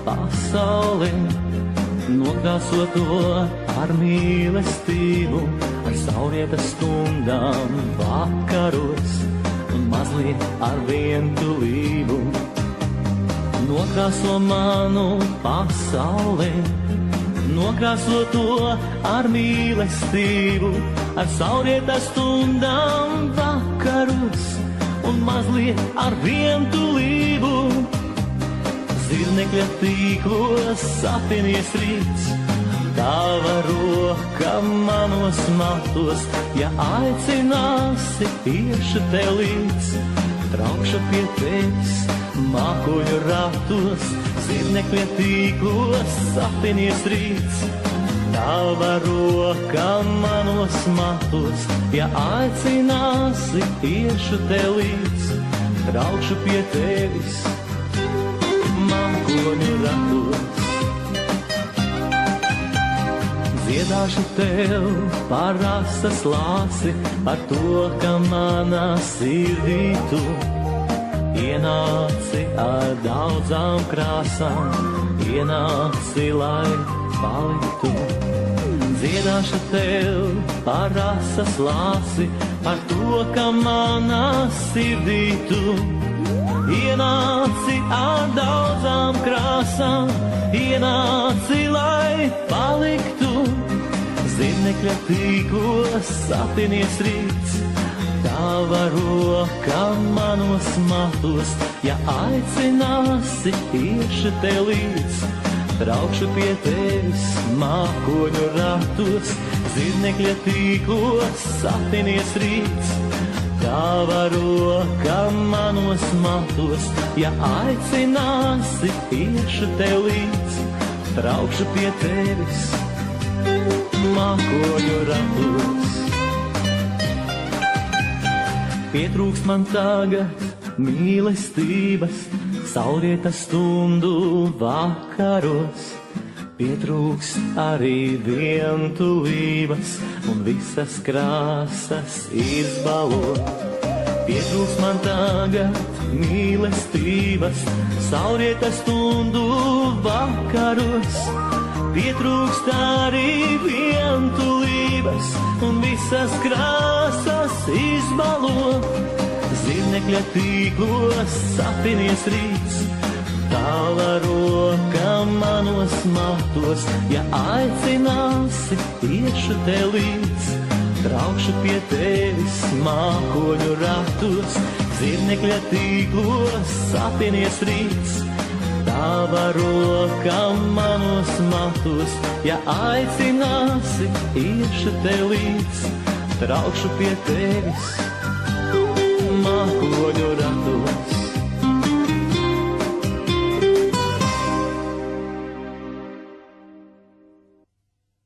pasauli, nokrāso to ar mīlestību, ar saulrieta stundām vakaros un mazliet ar vientulību. Nokrāso manu pasauli, nokrāso to ar mīlestību, ar saulrieta stundām vakaros un mazliet ar vientulību. Zirnekļa tīklos sapinies rīts, tava roka manos matos, ja aicināsi, iešu tev līdz, traukšu pie tevis mākoņu ratos. Zirnekļa tīklos sapinies rīts, tava roka manos matos, ja aicināsi, iešu tev līdz, traukšu pie tevis mākoņu ratos. Dziedāšu tev par asas lāsi, par to, ka manā sirdī tu ienāci ar daudzām krāsām, ienāci, lai paliktu. Dziedāšu tev par asas lāsi, par to, ka manā sirdī tu ienāci ar daudzām krāsām, ienāci, lai paliktu. Zirnekļa tīklos sapinies rīts, tava roka manos matos, ja aicināsi, iešu tev līdz, traukšu pie tevis mākoņu ratos. Zirnekļa tīklos sapinies rīts, tava roka manos matos, ja aicināsi, iešu tev līdz, traukšu pie tevis mākoņu ratos. Pietrūkst man tagad mīlestības, saulrieta stundu vakaros, pietrūkst arī vientulības un visas krāsas izbalo. Pietrūkst man tagad mīlestības, saulrieta stundu vakaros, pietrūkst arī vientulības un visas krāsas izbalo. Zirnekļa tīklos sapinies rīts, tava roka manos matos, ja aicināsi, iešu tev līdz, traukšu pie tevis mākoņu ratos. Zirnekļa tīklos sapinies rīts, tava roka manos matos, ja aicināsi, iešu tev līdz, traukšu pie tevis mākoņu ratos.